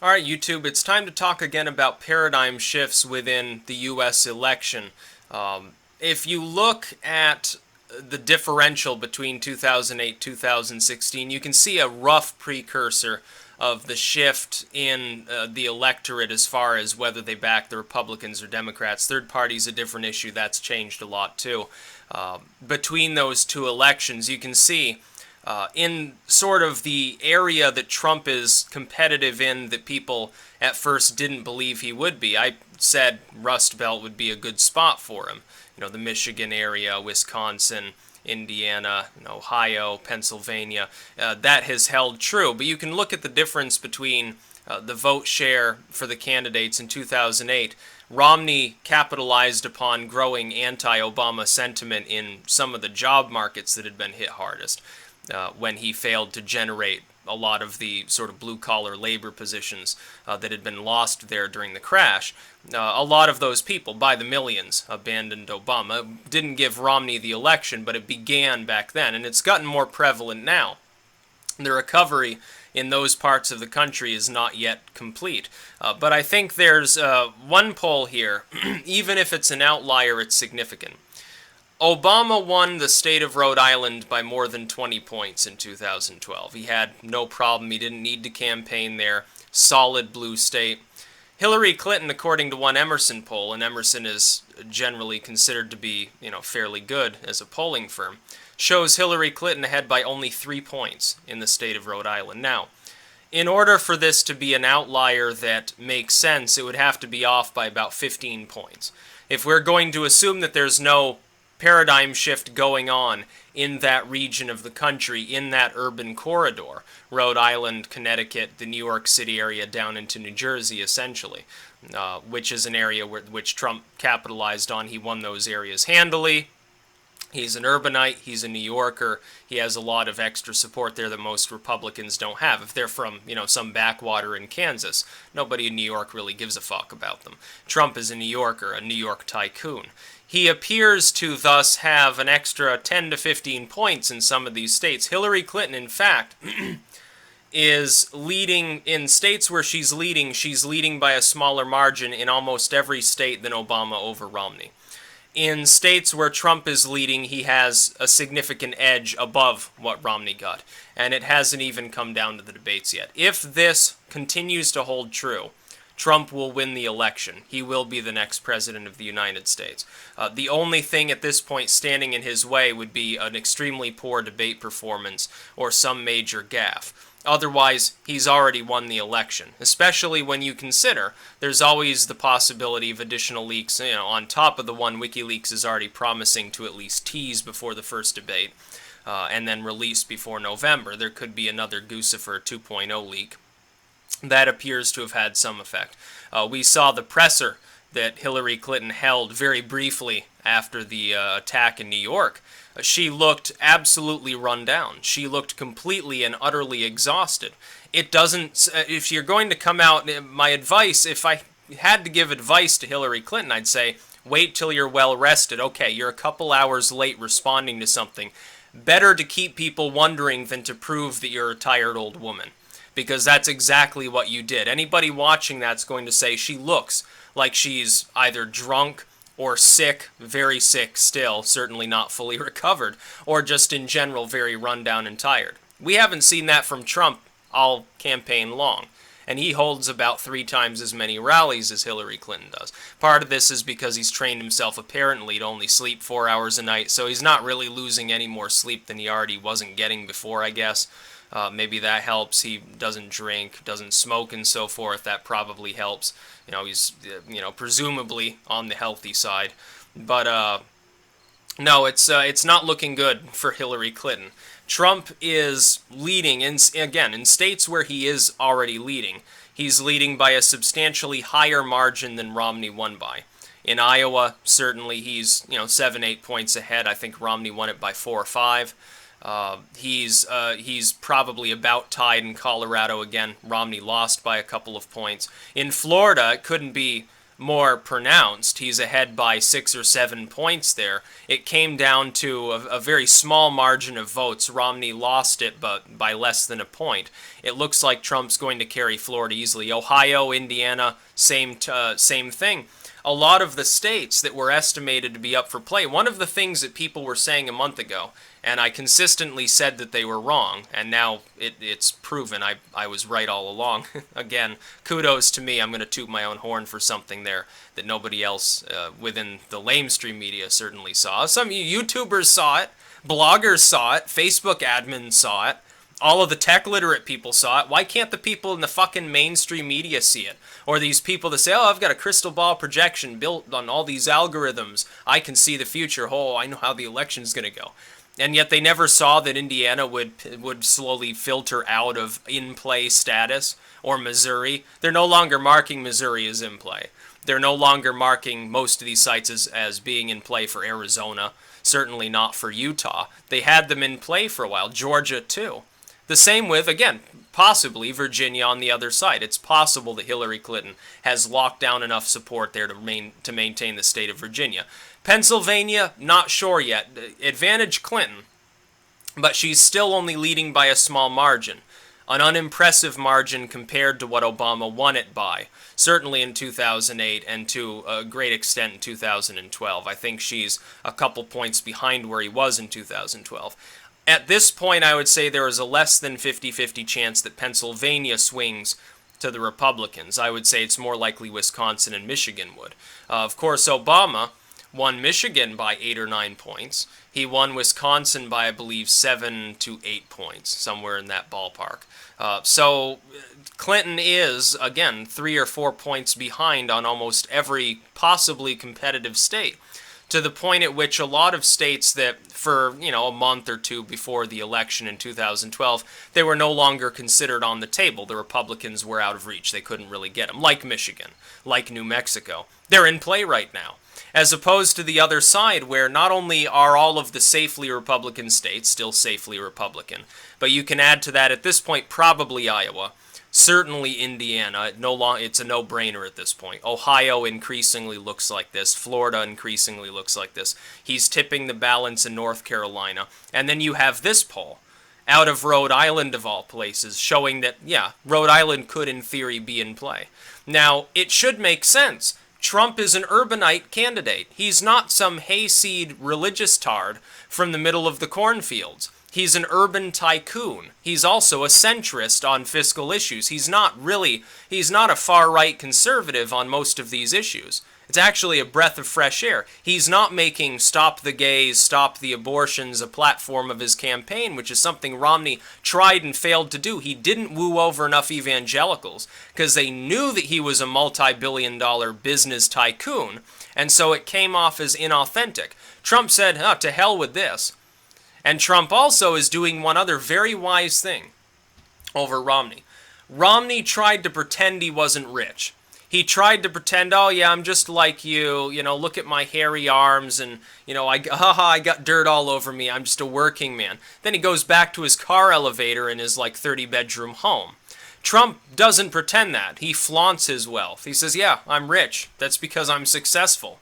All right, YouTube, it's time to talk again about paradigm shifts within the U.S. election. If you look at the differential between 2008 2016, you can see a rough precursor of the shift in the electorate as far as whether they back the Republicans or Democrats. Third party's a different issue. That's changed a lot, too. Between those two elections, you can see in sort of the area that Trump is competitive in that people at first didn't believe he would be. I said Rust Belt would be a good spot for him. You know, the Michigan area, Wisconsin, Indiana, Ohio, Pennsylvania. That has held true. But you can look at the difference between the vote share for the candidates in 2008. Romney capitalized upon growing anti-Obama sentiment in some of the job markets that had been hit hardest. When he failed to generate a lot of the sort of blue-collar labor positions that had been lost there during the crash. A lot of those people, by the millions, abandoned Obama. Didn't give Romney the election, but it began back then, and it's gotten more prevalent now. The recovery in those parts of the country is not yet complete. But I think there's one poll here, even if it's an outlier, it's significant. Obama won the state of Rhode Island by more than 20 points in 2012. He had no problem. He didn't need to campaign there. Solid blue state. Hillary Clinton, according to one Emerson poll, and Emerson is generally considered to be, fairly good as a polling firm, shows Hillary Clinton ahead by only 3 points in the state of Rhode Island. Now, in order for this to be an outlier that makes sense, it would have to be off by about 15 points. If we're going to assume that there's no paradigm shift going on in that region of the country, in that urban corridor, Rhode Island, Connecticut, the New York City area down into New Jersey, essentially, which is an area which Trump capitalized on. He won those areas handily. He's an urbanite. He's a New Yorker. He has a lot of extra support there that most Republicans don't have. If they're from, some backwater in Kansas, nobody in New York really gives a fuck about them. Trump is a New Yorker, a New York tycoon. He appears to thus have an extra 10 to 15 points in some of these states. Hillary Clinton, in fact, is leading in states where she's leading by a smaller margin in almost every state than Obama over Romney. In states where Trump is leading, he has a significant edge above what Romney got. And it hasn't even come down to the debates yet. If this continues to hold true, Trump will win the election. He will be the next president of the United States. The only thing at this point standing in his way would be an extremely poor debate performance or some major gaffe. Otherwise, he's already won the election, especially when you consider there's always the possibility of additional leaks, on top of the one WikiLeaks is already promising to at least tease before the first debate and then release before November. There could be another Guccifer 2.0 leak. That appears to have had some effect. We saw the presser that Hillary Clinton held very briefly after the attack in New York. She looked absolutely run down. She looked completely and utterly exhausted. It doesn't, if you're going to come out, my advice, if I had to give advice to Hillary Clinton, I'd say, wait till you're well rested. Okay, you're a couple hours late responding to something. Better to keep people wondering than to prove that you're a tired old woman. Because that's exactly what you did. Anybody watching that's going to say she looks like she's either drunk or sick, very sick still, certainly not fully recovered, or just in general very run down and tired. We haven't seen that from Trump all campaign long, and he holds about 3 times as many rallies as Hillary Clinton does. Part of this is because he's trained himself apparently to only sleep 4 hours a night, so he's not really losing any more sleep than he already wasn't getting before, I guess. Maybe that helps. He doesn't drink, doesn't smoke, and so forth. That probably helps. He's, presumably on the healthy side. But, no, it's not looking good for Hillary Clinton. Trump is leading, in states where he is already leading. He's leading by a substantially higher margin than Romney won by. In Iowa, certainly he's, 7-8 points ahead. I think Romney won it by 4 or 5. He's probably about tied in Colorado again. Romney lost by a couple of points. In Florida, it couldn't be more pronounced. He's ahead by 6 or 7 points there. It came down to a very small margin of votes. Romney lost it, but by less than a point. It looks like Trump's going to carry Florida easily. Ohio, Indiana, same thing. A lot of the states that were estimated to be up for play, one of the things that people were saying a month ago, and I consistently said that they were wrong, and now it's proven I was right all along. Again, kudos to me. I'm going to toot my own horn for something there that nobody else within the lamestream media certainly saw. Some YouTubers saw it, bloggers saw it, Facebook admins saw it, all of the tech literate people saw it. Why can't the people in the fucking mainstream media see it? Or these people that say, oh, I've got a crystal ball projection built on all these algorithms. I can see the future. Oh, I know how the election's going to go. And yet they never saw that Indiana would slowly filter out of in-play status, or Missouri. They're no longer marking Missouri as in-play. They're no longer marking most of these sites as being in play for Arizona. Certainly not for Utah. They had them in play for a while. Georgia, too. The same with, again, possibly Virginia on the other side. It's possible that Hillary Clinton has locked down enough support there to maintain the state of Virginia. Pennsylvania, not sure yet. Advantage Clinton, but she's still only leading by a small margin. An unimpressive margin compared to what Obama won it by. Certainly in 2008 and to a great extent in 2012. I think she's a couple points behind where he was in 2012. At this point, I would say there is a less than 50-50 chance that Pennsylvania swings to the Republicans. I would say it's more likely Wisconsin and Michigan would. Of course, Obama won Michigan by 8 or 9 points. He won Wisconsin by, I believe, 7 to 8 points, somewhere in that ballpark. So Clinton is, again, 3 or 4 points behind on almost every possibly competitive state, to the point at which a lot of states that for, a month or two before the election in 2012, they were no longer considered on the table. The Republicans were out of reach. They couldn't really get them, like Michigan, like New Mexico. They're in play right now. As opposed to the other side, where not only are all of the safely Republican states still safely Republican, but you can add to that at this point probably Iowa, certainly Indiana. It's a no-brainer at this point. Ohio increasingly looks like this. Florida increasingly looks like this. He's tipping the balance in North Carolina. And then you have this poll out of Rhode Island, of all places, showing that, yeah, Rhode Island could in theory be in play. Now, it should make sense. Trump is an urbanite candidate. He's not some hayseed religious tard from the middle of the cornfields. He's an urban tycoon. He's also a centrist on fiscal issues. He's not a far-right conservative on most of these issues. It's actually a breath of fresh air. He's not making stop the gays, stop the abortions a platform of his campaign, which is something Romney tried and failed to do. He didn't woo over enough evangelicals because they knew that he was a multi-billion-dollar business tycoon, and so it came off as inauthentic. Trump said, oh, to hell with this. And Trump also is doing one other very wise thing over Romney. Romney tried to pretend he wasn't rich. He tried to pretend, oh yeah, I'm just like you, look at my hairy arms and, I got dirt all over me, I'm just a working man. Then he goes back to his car elevator in his 30-bedroom home. Trump doesn't pretend that. He flaunts his wealth. He says, yeah, I'm rich. That's because I'm successful.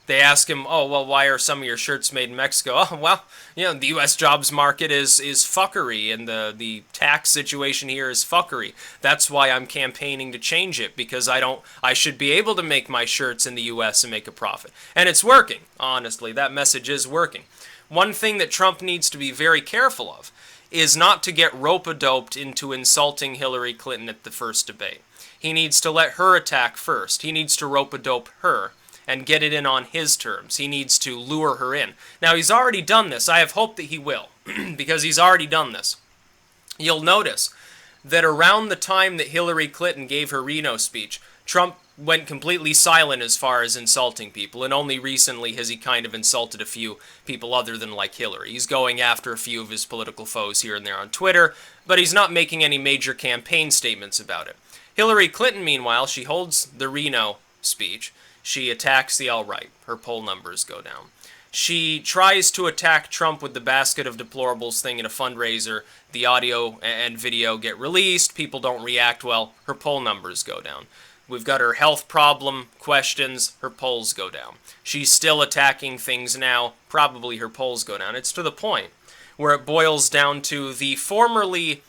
They ask him, oh, well, why are some of your shirts made in Mexico? Oh, well, the U.S. jobs market is fuckery, and the tax situation here is fuckery. That's why I'm campaigning to change it, because I should be able to make my shirts in the U.S. and make a profit. And it's working, honestly. That message is working. One thing that Trump needs to be very careful of is not to get rope-a-doped into insulting Hillary Clinton at the first debate. He needs to let her attack first. He needs to rope-a-dope her and get it in on his terms. He needs to lure her in. Now, he's already done this. I have hope that he will, because he's already done this. You'll notice that around the time that Hillary Clinton gave her Reno speech, Trump went completely silent as far as insulting people, and only recently has he kind of insulted a few people other than like Hillary. He's going after a few of his political foes here and there on Twitter, but he's not making any major campaign statements about it. Hillary Clinton, meanwhile, she holds the Reno speech. She attacks the alt-right. Her poll numbers go down. She tries to attack Trump with the basket of deplorables thing in a fundraiser. The audio and video get released. People don't react well. Her poll numbers go down. We've got her health problem questions, her polls go down. She's still attacking things now, probably her polls go down. It's to the point where it boils down to the formerly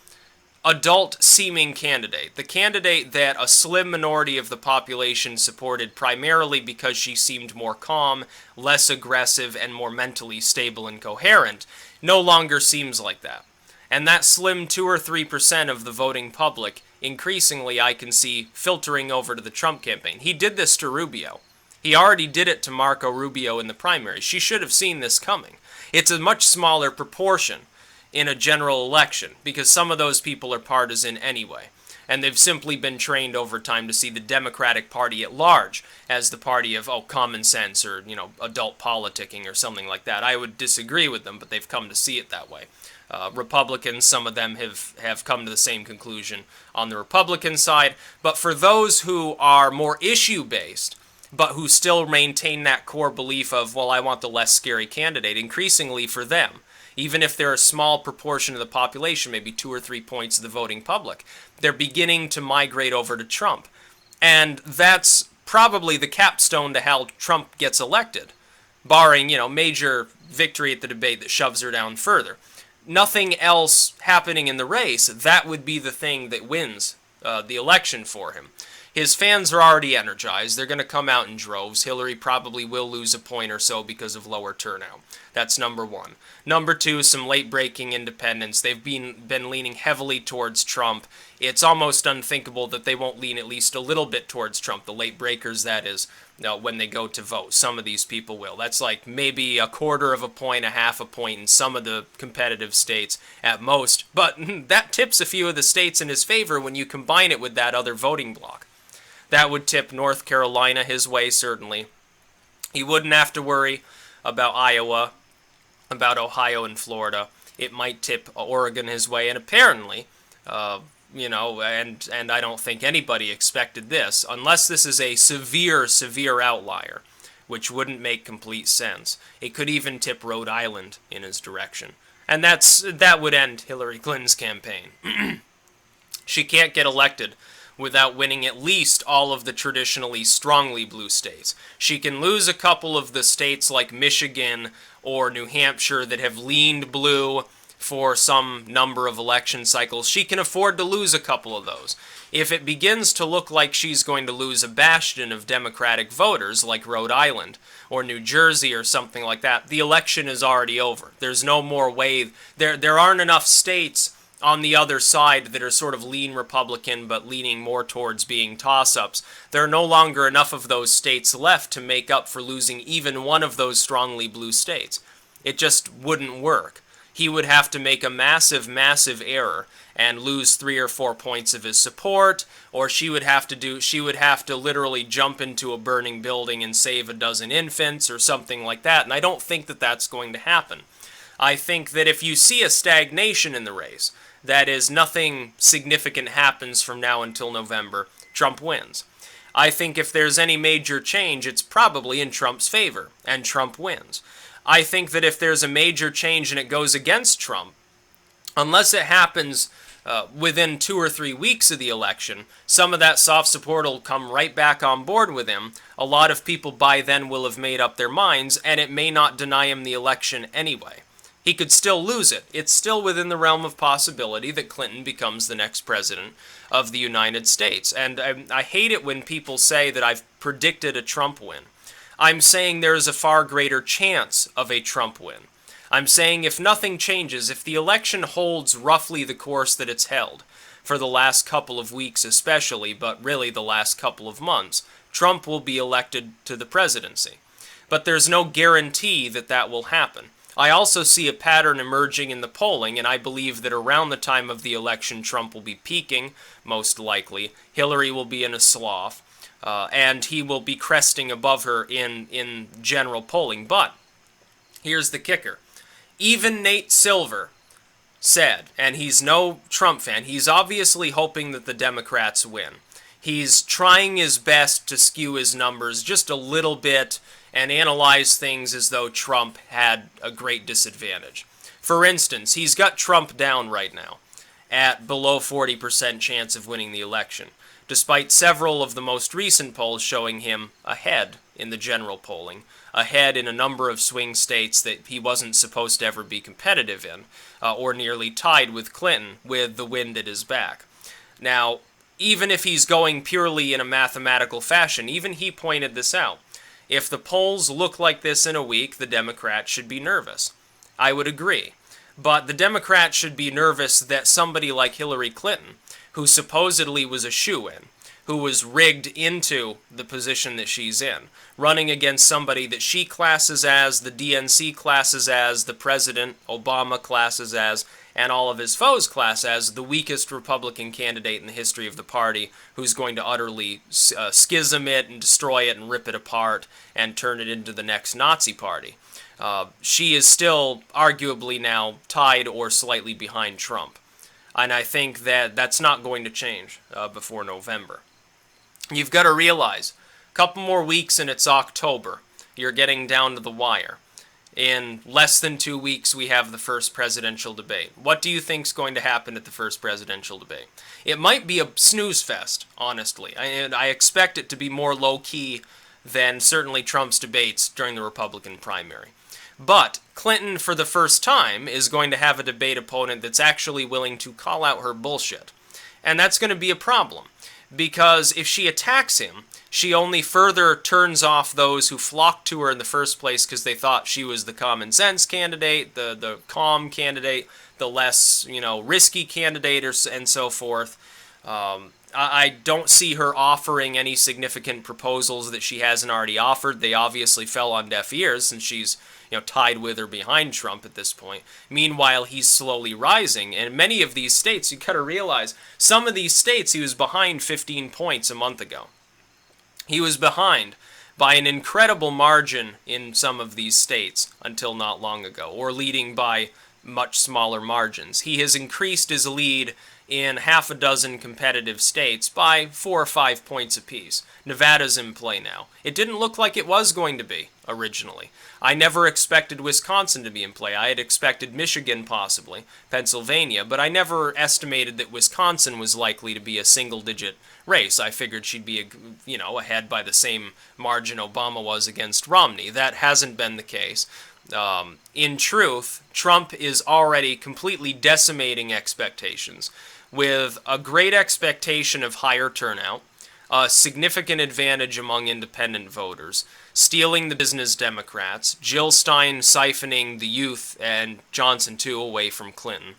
adult-seeming candidate, the candidate that a slim minority of the population supported primarily because she seemed more calm, less aggressive, and more mentally stable and coherent, no longer seems like that. And that slim 2 or 3% of the voting public, increasingly I can see filtering over to the Trump campaign. He did this to Rubio. He already did it to Marco Rubio in the primary. She should have seen this coming. It's a much smaller proportion in a general election, because some of those people are partisan anyway. And they've simply been trained over time to see the Democratic Party at large as the party of, common sense or, adult politicking or something like that. I would disagree with them, but they've come to see it that way. Republicans, some of them have come to the same conclusion on the Republican side. But for those who are more issue-based, but who still maintain that core belief of, well, I want the less scary candidate, increasingly for them, even if they're a small proportion of the population, maybe 2 or 3 points of the voting public, they're beginning to migrate over to Trump. And that's probably the capstone to how Trump gets elected, barring, major victory at the debate that shoves her down further. Nothing else happening in the race, that would be the thing that wins the election for him. His fans are already energized. They're going to come out in droves. Hillary probably will lose a point or so because of lower turnout. That's number one. Number two, some late-breaking independents. They've been leaning heavily towards Trump. It's almost unthinkable that they won't lean at least a little bit towards Trump. The late breakers, that is, when they go to vote. Some of these people will. That's like maybe 1/4 of a point, 1/2 a point in some of the competitive states at most. But that tips a few of the states in his favor when you combine it with that other voting bloc. That would tip North Carolina his way, certainly. He wouldn't have to worry about Iowa, about Ohio and Florida. It might tip Oregon his way, and apparently, and I don't think anybody expected this, unless this is a severe outlier, which wouldn't make complete sense. It could even tip Rhode Island in his direction. And that would end Hillary Clinton's campaign. She can't get elected without winning at least all of the traditionally strongly blue states. She can lose a couple of the states like Michigan or New Hampshire that have leaned blue for some number of election cycles. She can afford to lose a couple of those. If it begins to look like she's going to lose a bastion of Democratic voters like Rhode Island or New Jersey or something like that, the election is already over. There's no more way. There aren't enough states on the other side that are sort of lean Republican but leaning more towards being toss-ups. There are no longer enough of those states left to make up for losing even one of those strongly blue states. It just wouldn't work. He would have to make a massive error and lose 3 or 4 points of his support, or she would have to literally jump into a burning building and save a dozen infants or something like that, and I don't think that that's going to happen. I think that if you see a stagnation in the race, that is, nothing significant happens from now until November, Trump wins. I think if there's any major change, it's probably in Trump's favor, and Trump wins. I think that if there's a major change and it goes against Trump, unless it happens within 2 or 3 weeks of the election, some of that soft support will come right back on board with him. A lot of people by then will have made up their minds, and it may not deny him the election anyway. He could still lose it. It's still within the realm of possibility that Clinton becomes the next president of the United States. And I hate it when people say that I've predicted a Trump win. I'm saying there is a far greater chance of a Trump win. I'm saying if nothing changes, if the election holds roughly the course that it's held, for the last couple of weeks especially, but really the last couple of months, Trump will be elected to the presidency. But there's no guarantee that that will happen. I also see a pattern emerging in the polling, and I believe that around the time of the election, Trump will be peaking, most likely. Hillary will be in a slough, and he will be cresting above her in general polling. But here's the kicker. Even Nate Silver said, and he's no Trump fan, he's obviously hoping that the Democrats win. He's trying his best to skew his numbers just a little bit and analyze things as though Trump had a great disadvantage. For instance, he's got Trump down right now, at below 40% chance of winning the election, despite several of the most recent polls showing him ahead in the general polling, ahead in a number of swing states that he wasn't supposed to ever be competitive in, or nearly tied with Clinton with the wind at his back. Now, even if he's going purely in a mathematical fashion, even he pointed this out. If the polls look like this in a week, the Democrats should be nervous. I would agree. But the Democrats should be nervous that somebody like Hillary Clinton, who supposedly was a shoo-in, who was rigged into the position that she's in, running against somebody that she classes as, the DNC classes as, the President Obama classes as, and all of his foes class as the weakest Republican candidate in the history of the party, who's going to utterly schism it and destroy it and rip it apart and turn it into the next Nazi party. She is still arguably now tied or slightly behind Trump. And I think that that's not going to change before November. You've got to realize, a couple more weeks and it's October. You're getting down to the wire. In less than 2 weeks, we have the first presidential debate. What do you think's going to happen at the first presidential debate? It might be a snooze fest, honestly. And I expect it to be more low-key than certainly Trump's debates during the Republican primary. But Clinton, for the first time, is going to have a debate opponent that's actually willing to call out her bullshit. And that's going to be a problem, because if she attacks him, she only further turns off those who flocked to her in the first place because they thought she was the common sense candidate, the calm candidate, the less, risky candidate, and so forth. I don't see her offering any significant proposals that she hasn't already offered. They obviously fell on deaf ears since she's tied with or behind Trump at this point. Meanwhile, he's slowly rising. And in many of these states, you got to realize, some of these states he was behind 15 points a month ago. He was behind by an incredible margin in some of these states until not long ago, or leading by much smaller margins. He has increased his lead in half a dozen competitive states by 4 or 5 points apiece. Nevada's in play now. It didn't look like it was going to be originally. I never expected Wisconsin to be in play. I had expected Michigan possibly, Pennsylvania, but I never estimated that Wisconsin was likely to be a single-digit race. I figured she'd be, ahead by the same margin Obama was against Romney. That hasn't been the case. In truth, Trump is already completely decimating expectations, with a great expectation of higher turnout, a significant advantage among independent voters, stealing the business Democrats, Jill Stein siphoning the youth and Johnson too away from Clinton,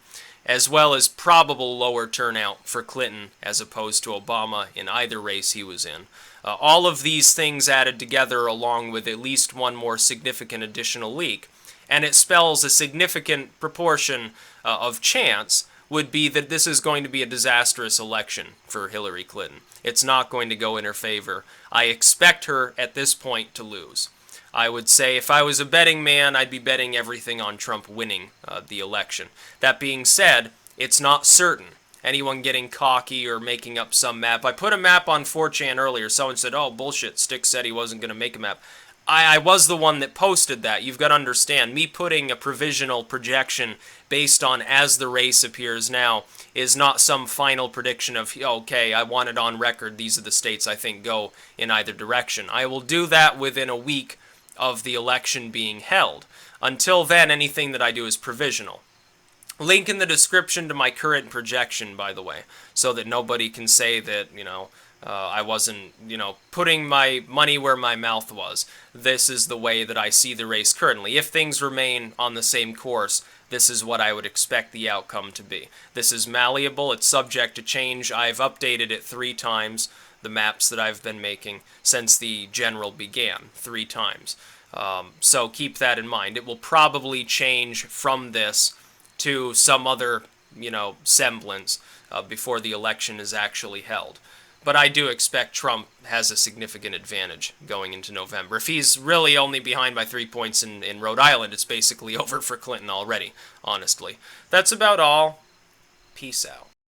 as well as probable lower turnout for Clinton as opposed to Obama in either race he was in. All of these things added together along with at least one more significant additional leak, and it spells a significant proportion of chance would be that this is going to be a disastrous election for Hillary Clinton. It's not going to go in her favor. I expect her at this point to lose. I would say if I was a betting man, I'd be betting everything on Trump winning the election. That being said, it's not certain. Anyone getting cocky or making up some map. I put a map on 4chan earlier. Someone said, oh, bullshit, Stick said he wasn't going to make a map. I was the one that posted that. You've got to understand, me putting a provisional projection based on as the race appears now is not some final prediction of, okay, I want it on record, these are the states I think go in either direction. I will do that within a week of the election being held. Until then, anything that I do is provisional. Link in the description to my current projection, by the way, so that nobody can say that, I wasn't, putting my money where my mouth was. This is the way that I see the race currently. If things remain on the same course, this is what I would expect the outcome to be. This is malleable. It's subject to change. I've updated it 3 times, the maps that I've been making, since the general began, 3 times. So keep that in mind. It will probably change from this to some other, semblance before the election is actually held. But I do expect Trump has a significant advantage going into November. If he's really only behind by 3 points in Rhode Island, it's basically over for Clinton already, honestly. That's about all. Peace out.